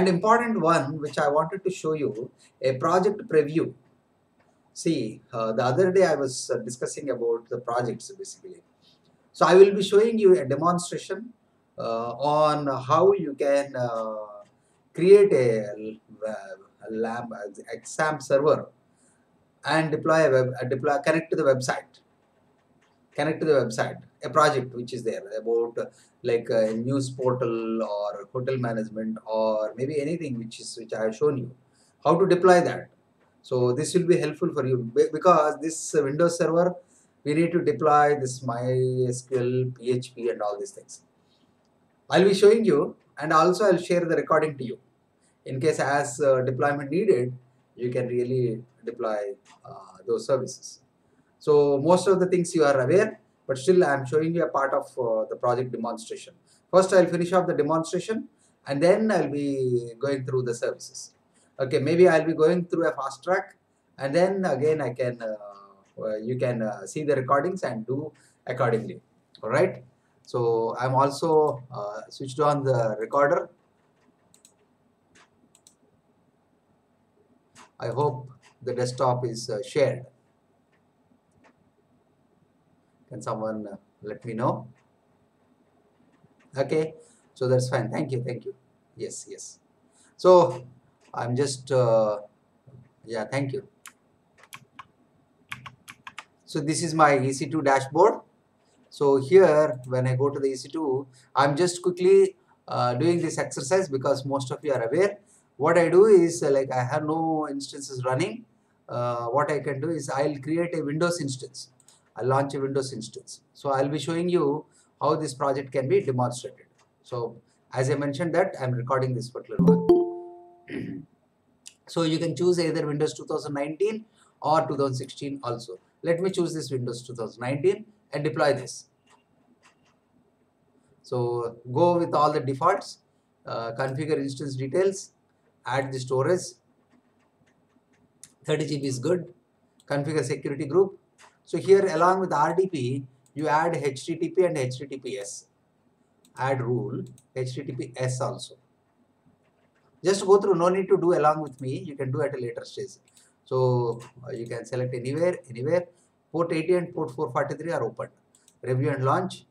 important one which I wanted to show you, a project preview. See, the other day I was discussing about the projects basically. So I will be showing you a demonstration on how you can create a lab exam server and deploy connect to the website. Connect to the website a project which is there about like a news portal or hotel management or maybe anything which I have shown you how to deploy that. So this will be helpful for you because this Windows server we need to deploy this MySQL, PHP and all these things. I'll be showing you and also I'll share the recording to you. In case as deployment needed, you can really deploy those services. So most of the things you are aware, but still I am showing you a part of the project demonstration. First I'll finish off the demonstration and then I'll be going through the services. Okay, maybe I'll be going through a fast track and then again I can, you can see the recordings and do accordingly. All right. So I'm also switched on the recorder. I hope the desktop is shared. Can someone let me know? Okay, so that's fine. Thank you. Thank you. Yes, yes. So I'm just, yeah, thank you. So this is my EC2 dashboard. So here, when I go to the EC2, I'm just quickly doing this exercise because most of you are aware. What I do is like I have no instances running. What I can do is I'll create a Windows instance. I'll launch a Windows instance. So I'll be showing you how this project can be demonstrated. So as I mentioned that I'm recording this particular one. So you can choose either Windows 2019 or 2016 also. Let me choose this Windows 2019 and deploy this. So go with all the defaults, configure instance details, add the storage, 30 GB is good, configure security group. So here along with RDP, you add HTTP and HTTPS. Add rule, HTTPS also. Just go through, no need to do along with me, you can do at a later stage. So you can select anywhere, port 80 and port 443 are open. Review and launch.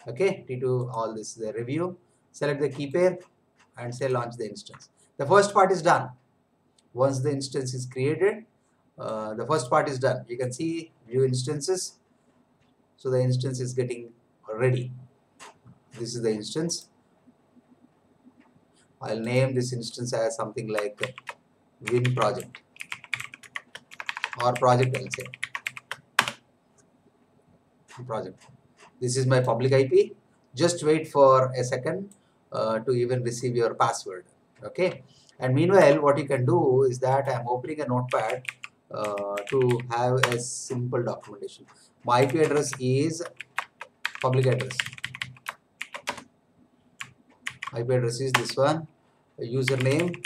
Okay, T2 all this the review. Select the key pair and say launch the instance. The first part is done. Once the instance is created, the first part is done. You can see view instances. So the instance is getting ready. This is the instance. I'll name this instance as something like Win project or project, I'll say. Project. This is my public IP. Just wait for a second to even receive your password. Okay. And meanwhile, what you can do is that I'm opening a notepad to have a simple documentation. My IP address is public address. IP address is this one. Username,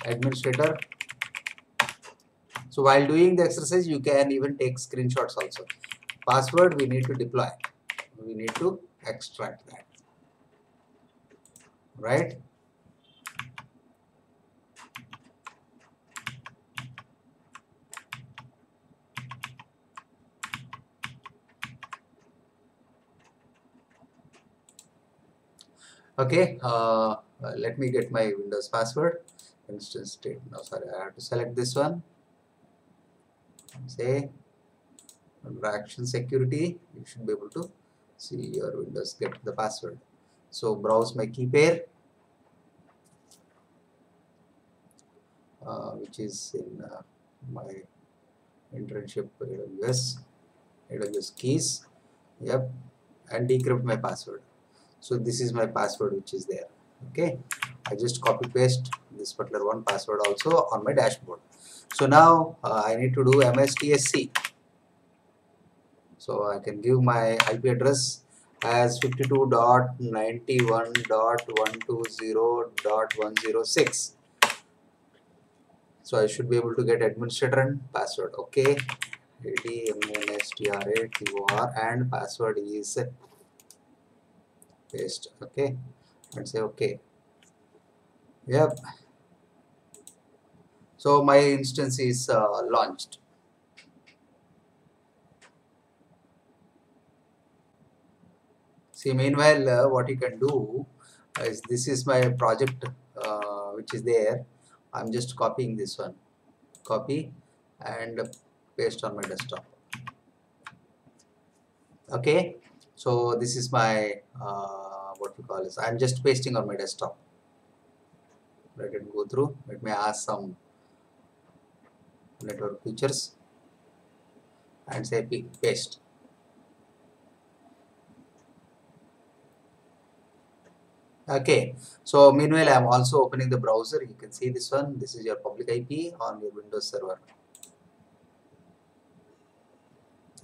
administrator. So while doing the exercise, you can even take screenshots also. Password we need to deploy. We need to extract that. Right? Okay, let me get my Windows password. Instance state. No, sorry, I have to select this one. Say under action security, you should be able to see your Windows get the password. So browse my key pair, which is in my internship AWS keys. Yep, and decrypt my password. So this is my password which is there. Okay, I just copy paste this particular one password also on my dashboard. So now I need to do MSTSC. So I can give my IP address as 52.91.120.106. So I should be able to get administrator and password. Okay, ADMNSTRATOR and password is paste. Okay, and say okay. Yep. So my instance is launched. See, meanwhile, what you can do is, this is my project which is there. I'm just copying this one. Copy and paste on my desktop. Okay, so this is my what we call this. I'm just pasting on my desktop. Let it go through. Let me ask some network features and say paste. Okay, so meanwhile I am also opening the browser. You can see this one. This is your public IP on your Windows server.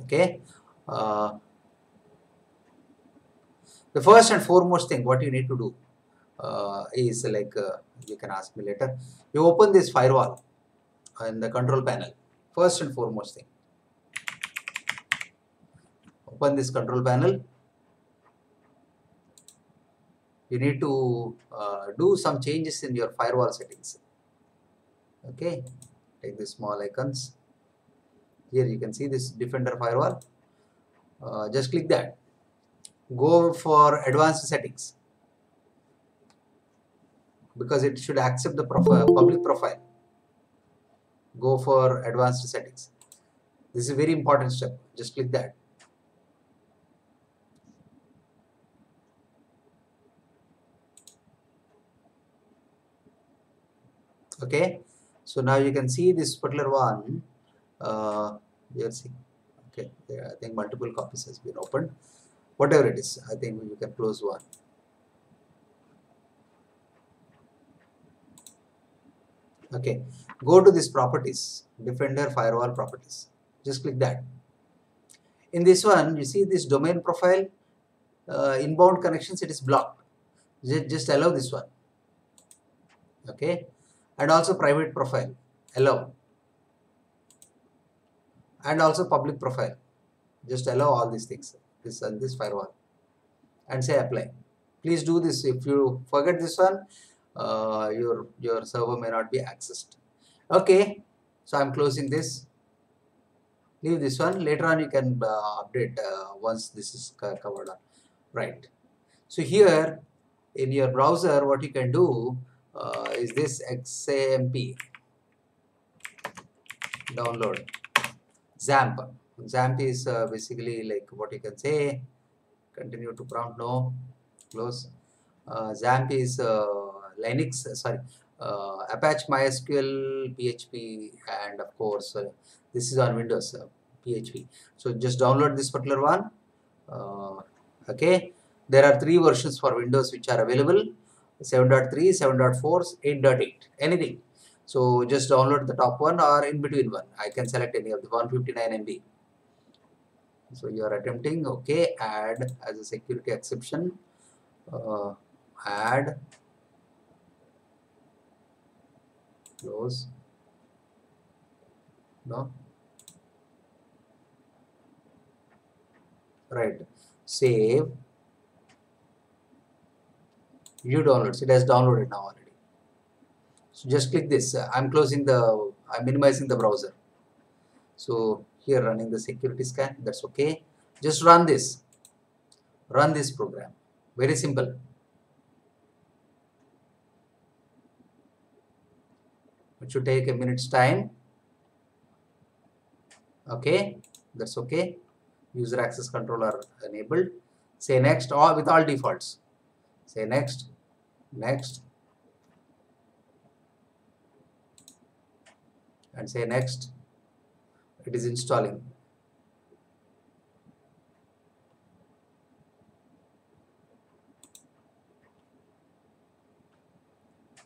Okay, the first and foremost thing what you need to do is like, you can ask me later. You open this firewall in the control panel. First and foremost thing, open this control panel. You need to do some changes in your firewall settings. Okay, take the small icons. Here you can see this Defender firewall. Just click that. Go for advanced settings, because it should accept the public profile. Go for advanced settings. This is a very important step. Just click that. Okay, so now you can see this particular one. Let's see. Okay, I think multiple copies has been opened. Whatever it is, I think you can close one. Okay, go to this properties, Defender firewall properties. Just click that. In this one, you see this domain profile, inbound connections, it is blocked. Just allow this one. Okay, and also private profile, allow, and also public profile. Just allow all these things, this and this firewall, and say apply. Please do this. If you forget this one, your server may not be accessed. Okay, so I'm closing this. Leave this one. Later on, you can update once this is covered up. Right. So here in your browser, what you can do is this XAMPP download. XAMPP. XAMPP is basically like what you can say. Continue to prompt, no, close. XAMPP is Linux, Apache MySQL, PHP, and of course this is on Windows, PHP. So just download this particular one. Okay, there are 3 versions for Windows which are available: 7.3, 7.4, 8.8, anything. So just download the top one or in between one. I can select any of the 159 MB. So you are attempting. Okay, add as a security exception. Add, close, no, right, save. View downloads. It has downloaded now already. So just click this. I'm minimizing the browser. So here running the security scan, that's okay. Just run this program. Very simple. It should take a minute's time. Okay, that's okay. User access controller enabled. Say next, or with all defaults. Say next, next, and say next. It is installing.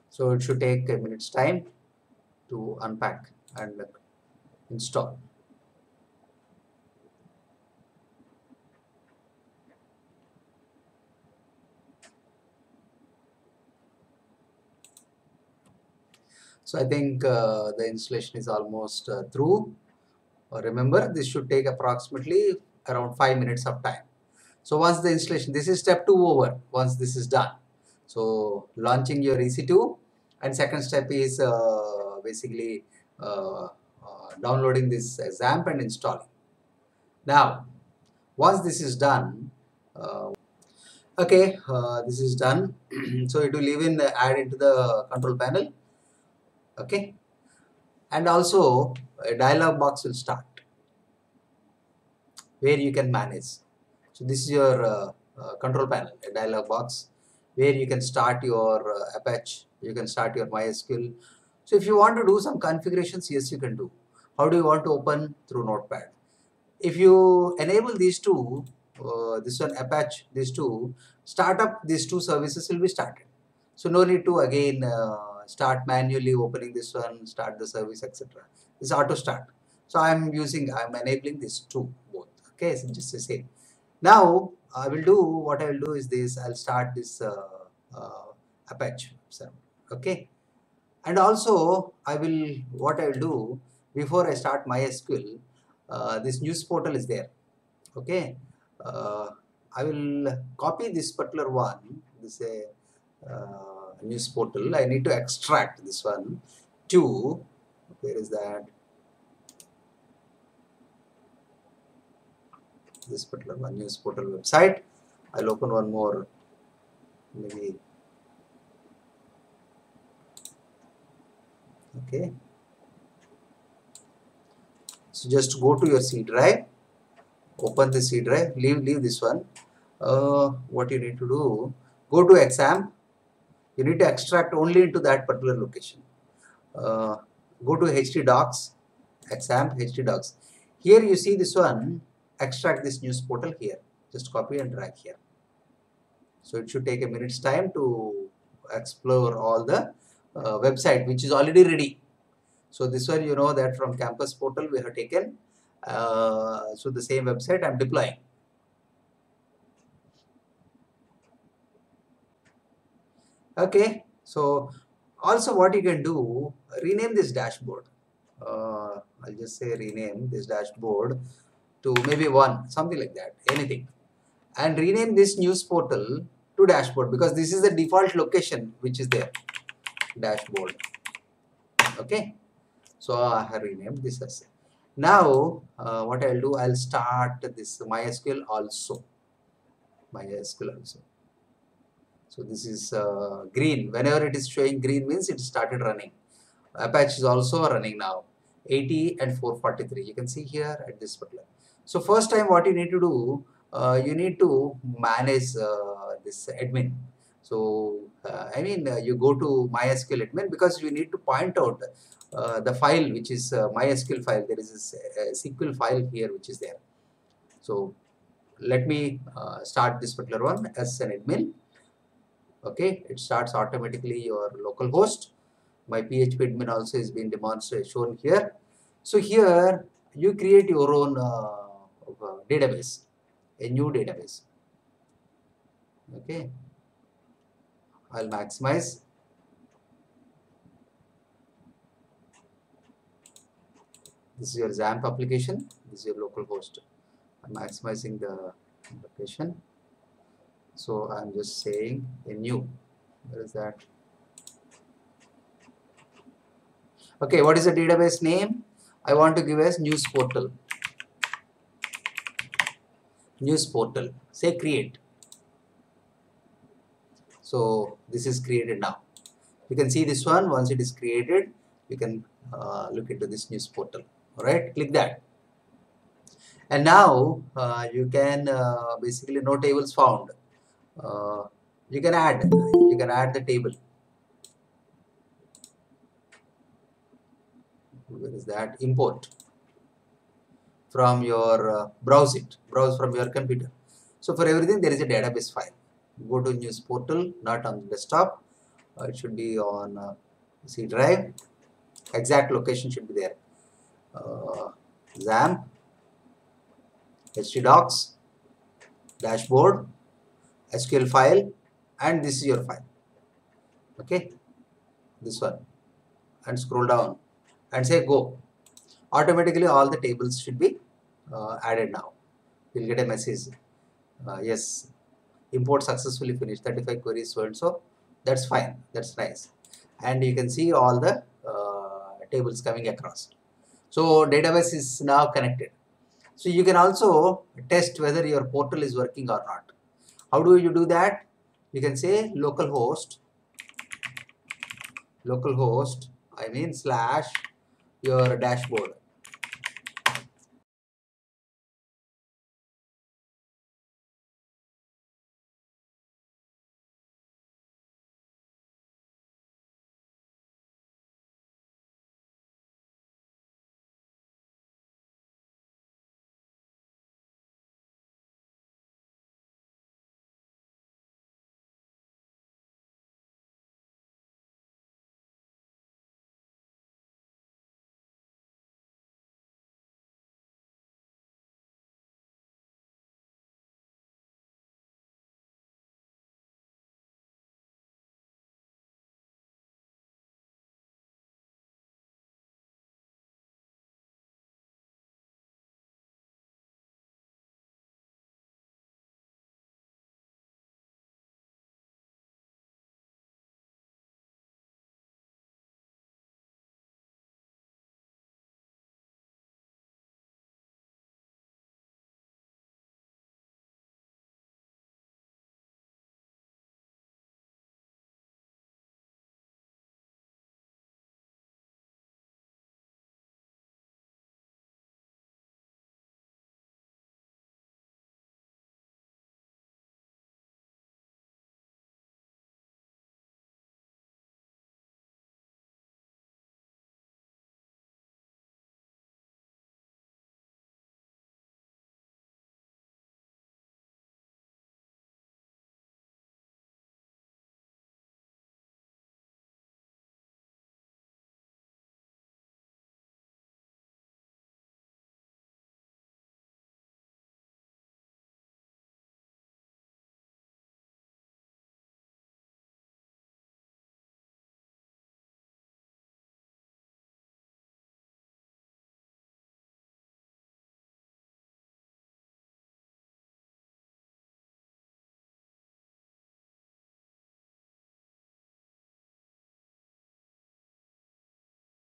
So it should take a minute's time to unpack and install. So I think the installation is almost through. Remember, this should take approximately around 5 minutes of time. So once the installation, this is step 2 over once this is done. So launching your EC2, and second step is basically downloading this XAMPP and installing. Now once this is done, this is done. So it will even add into the control panel. Okay, and also a dialog box will start where you can manage. So this is your control panel, a dialog box where you can start your Apache, you can start your MySQL. So if you want to do some configurations, yes, you can do. How do you want to open? Through Notepad. If you enable these two, this one Apache, these two, start up these two services will be started. So no need to again start manually opening this one, start the service, etc. This auto start. So I'm enabling these two both. Okay, so just the same. Now I will do what I will do is this. I'll start this Apache server. Okay, and also what I will do before I start MySQL. This news portal is there. Okay, I will copy this particular one. This news portal. I need to extract this one to, where is that? This particular one, news portal website. I'll open one more, maybe. Okay, so just go to your C drive, open the C drive, leave this one. What you need to do, go to XAMPP. You need to extract only into that particular location. Go to htdocs, XAMPP htdocs. Here you see this one, extract this news portal here. Just copy and drag here. So it should take a minute's time to explore all the website which is already ready. So this one, you know that from campus portal we have taken. So the same website I'm deploying. Okay, so also what you can do, rename this dashboard. I'll just say rename this dashboard to maybe 1, something like that, anything. And rename this news portal to dashboard, because this is the default location which is there, dashboard. Okay, so I have renamed this as. Now what I'll do, I'll start this MySQL also. So this is green. Whenever it is showing green means it started running. Apache is also running now. 80 and 443. You can see here at this particular. So first time what you need to do, you need to manage this admin. So you go to MySQL admin, because you need to point out the file which is MySQL file. There is a SQL file here which is there. So let me start this particular one as an admin. Okay, it starts automatically your local host. My PHP admin also is being demonstrated, shown here. So here you create your own database, a new database. Okay, I'll maximize. This is your XAMPP application. This is your local host. I'm maximizing the location. So I'm just saying a new. Where is that? Okay, what is the database name? I want to give as news portal. News portal. Say create. So this is created now. You can see this one. Once it is created, you can look into this news portal. All right, click that. And now you can basically no tables found. You can add the table. Where is that? Import from your browse from your computer. So for everything there is a database file. Go to news portal, not on the desktop. It should be on C drive. Exact location should be there. XAMPP, htdocs, dashboard, SQL file, and this is your file. Okay, this one, and scroll down and say go. Automatically all the tables should be added now. You'll get a message. yes, import successfully finished, 35 queries, so and so. That's fine. That's nice. And you can see all the tables coming across. So database is now connected. So you can also test whether your portal is working or not. How do you do that? You can say localhost, I mean / your dashboard.